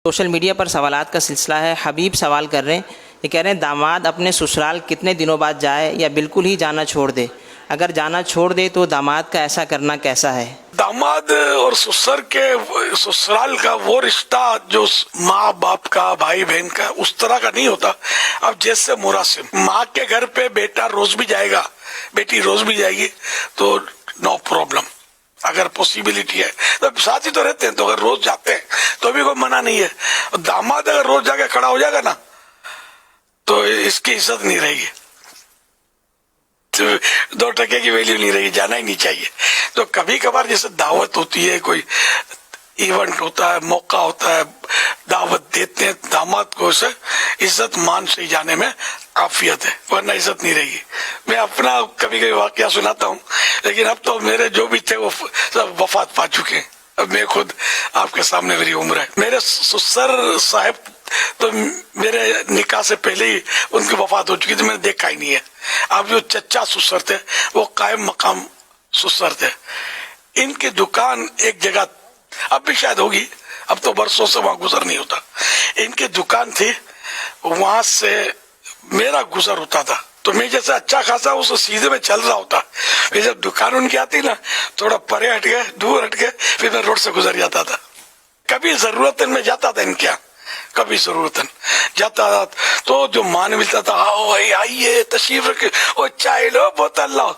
Social media पर सवालात का सिलसिला है। हबीब सवाल कर रहे हैं, ये कह रहे हैं दामाद अपने ससुराल कितने दिनों बाद जाए या बिल्कुल ही जाना छोड़ दे? अगर जाना छोड़ दे तो दामाद का ऐसा करना कैसा है? दामाद और ससुर के ससुराल का वो रिश्ता जो माँ बाप का भाई बहन का उस तरह का नहीं होता। अब जैसे मुरासिम माँ के घर पे बेटा रोज भी जाएगा, बेटी रोज भी जाएगी तो नो प्रॉब्लम। अगर पॉसिबिलिटी है तो साथ ही तो रहते हैं, तो अगर रोज जाते हैं तो भी कोई मना नहीं है। दामाद अगर रोज जाके खड़ा हो जाएगा ना तो इसकी इज्जत नहीं रहेगी, तो 2 टके की वैल्यू नहीं रहेगी, जाना ही नहीं चाहिए। तो कभी कभार जैसे दावत होती है, कोई इवेंट होता है, मौका होता है, दावत देते हैं दामाद को, से इज्जत मान से जाने में आफियत है, वरना इज्जत नहीं रहेगी। मैं अपना कभी कभी वाकया सुनाता हूँ, लेकिन अब तो मेरे जो भी थे वो सब वफात पा चुके हैं। अब मैं खुद आपके सामने मेरी उम्र है। मेरे ससुर साहब तो मेरे निकाह से पहले ही उनकी वफात हो चुकी थी, मैंने देखा ही नहीं है। अब जो चचा ससुर थे वो कायम मकाम ससुर थे। इनकी दुकान एक जगह अब भी शायद होगी, अब तो बरसों से वहां गुजर नहीं होता। इनकी दुकान थी, वहां से मेरा गुजर होता था, तो मैं जैसे अच्छा खासा उस सीधे में चल रहा होता, फिर जब दुकान उनकी आती ना थोड़ा परे हट गए, दूर हट गए, फिर मैं रोड से गुजर जाता था। कभी जरूरतन में जाता था इनके यहाँ, कभी जरूरतन जाता था तो जो मान मिलता था, आओ भाई आइए तशरीफ रखे, ओ चाय लो बोतल लो।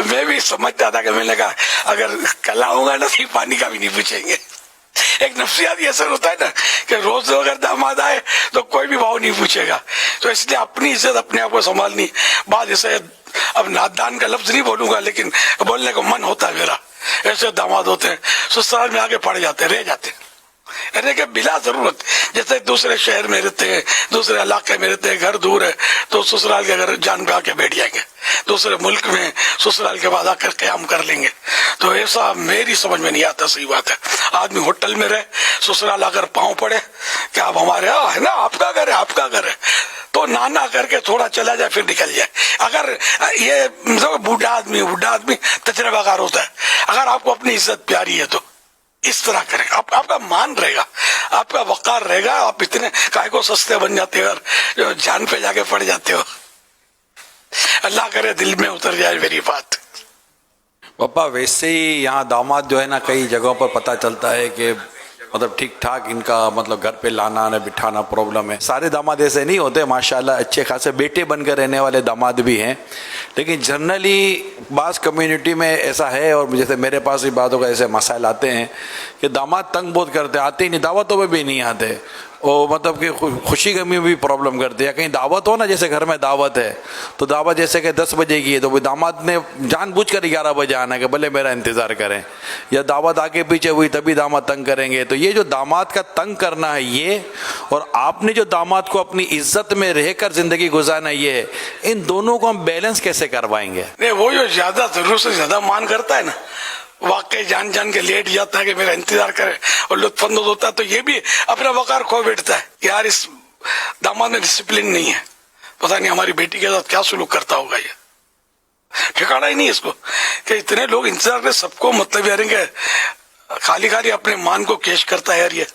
मैं भी समझता था कि मैंने कहा अगर कल आऊंगा ना तो पानी का भी नहीं पूछेंगे। एक नफ्सियाती असर होता है ना कि रोज अगर दामाद आए तो कोई भी भाव नहीं पूछेगा। तो इसलिए अपनी इज्जत अपने आप को संभालनी। बात जैसे अब नादान का लफ्ज नहीं बोलूंगा, लेकिन बोलने का मन होता है मेरा। ऐसे दामाद होते हैं ससुराल में आगे पड़ जाते, रह जाते, यानी कि बिला जरूरत। जैसे दूसरे शहर में रहते हैं, दूसरे इलाके में रहते हैं, घर दूर है तो ससुराल के घर जान पे आके बैठ जाएंगे, दूसरे मुल्क में ससुराल के बाद आकर कयाम कर लेंगे। तो ऐसा मेरी समझ में नहीं आता। सही बात है, आदमी होटल में रहे, ससुराल आकर पांव पड़े कि आप हमारे यहाँ है ना, आपका घर है, आपका घर है, तो नाना करके थोड़ा चला जाए फिर निकल जाए। अगर ये बूढ़ा आदमी तजर्बाकार होता है, अगर आपको अपनी इज्जत प्यारी है तो इस तरह करें, आपका मान रहेगा, आपका वकार रहेगा। आप इतने काय को सस्ते बन जाते हो और जान पे जाके पड़ जाते हो। अल्लाह करे दिल में उतर जाए मेरी बात। पापा वैसे ही यहाँ दामाद जो है ना, कई जगहों पर पता चलता है कि मतलब ठीक ठाक इनका मतलब घर पे लाना न बिठाना प्रॉब्लम है। सारे दामाद ऐसे नहीं होते, माशाल्लाह अच्छे खासे बेटे बनकर रहने वाले दामाद भी हैं, लेकिन जनरली बास कम्युनिटी में ऐसा है। और जैसे मेरे पास भी बातों का ऐसे मसाइल आते हैं कि दामाद तंग बहुत करते, आते ही नहीं, दावतों में भी नहीं आते, और मतलब कि खुशी गमी में भी प्रॉब्लम करते हैं। कहीं दावत हो ना, जैसे घर में दावत है तो दावत जैसे कि 10 बजे की है तो दामाद ने जानबूझकर 11 बजे आना है कि भले मेरा इंतज़ार करें, या दावत आगे पीछे हुई तभी दामाद तंग करेंगे। तो ये जो दामाद का तंग करना है ये, और आपने जो दामाद को अपनी इज्जत में रहकर जिंदगी गुजारना ये है, इन दोनों को हम बैलेंस कैसे करवाएंगे? नहीं, वो जो ज्यादा जरूरत से ज्यादा मान करता है ना, वाकई जान के लेट जाता है कि मेरा इंतजार करे और लुत्फानंदोज होता है, तो ये भी अपना वकार खो बैठता है कि यार इस दामाद में डिसिप्लिन नहीं है, पता नहीं हमारी बेटी के साथ क्या सुलूक करता होगा, ये ठिकाना ही नहीं है इसको। कि इतने लोग इंतजार कर, सबको मतलब यार खाली खाली अपने मान को केश करता है यार, ये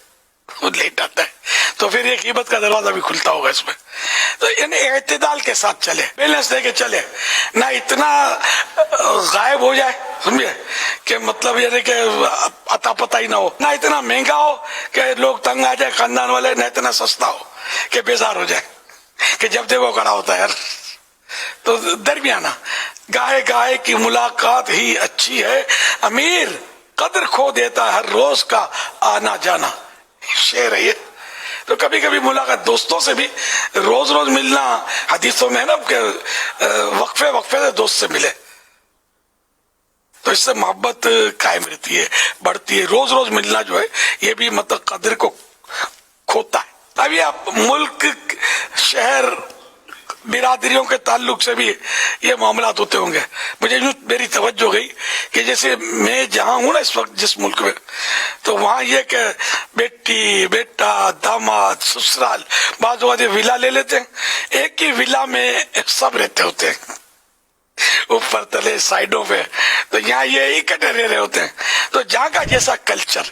वो लेट आता है, तो फिर ये कीमत का दरवाजा भी खुलता होगा इसमें। तो यानी इत्तेदाल के साथ चले, बैलेंस देके चले, ना इतना गायब हो जाए समझे कि मतलब यानी कि अता पता ही ना हो, ना इतना महंगा हो कि लोग तंग आ जाए खानदान वाले, ना इतना सस्ता हो कि बेजार हो जाए कि जब देखो खड़ा होता है यार। तो दरमियाना गाय गाय की मुलाकात ही अच्छी है, अमीर कदर खो देता है हर रोज का आना जाना, शेर है ये। तो कभी कभी मुलाकात दोस्तों से भी, रोज रोज मिलना हदीसों में है ना कि वक्फे वक्फे से दोस्त से मिले, तो इससे मोहब्बत कायम रहती है, बढ़ती है। रोज रोज मिलना जो है ये भी मतलब कदर को खोता है। अभी आप मुल्क शहर बिरादरियों के ताल्लुक से भी ये मामला होते होंगे। मुझे यूं मेरी तवज्जो गई कि जैसे मैं जहां हूं ना इस वक्त जिस मुल्क में, तो वहां ये कि बेटी बेटा दामाद ससुराल बाजू वाले विला ले लेते हैं, एक ही विला में सब रहते होते हैं, ऊपर तले साइडों पे, तो यहाँ ये इकट्ठे रह रहे होते हैं। तो जहाँ का जैसा कल्चर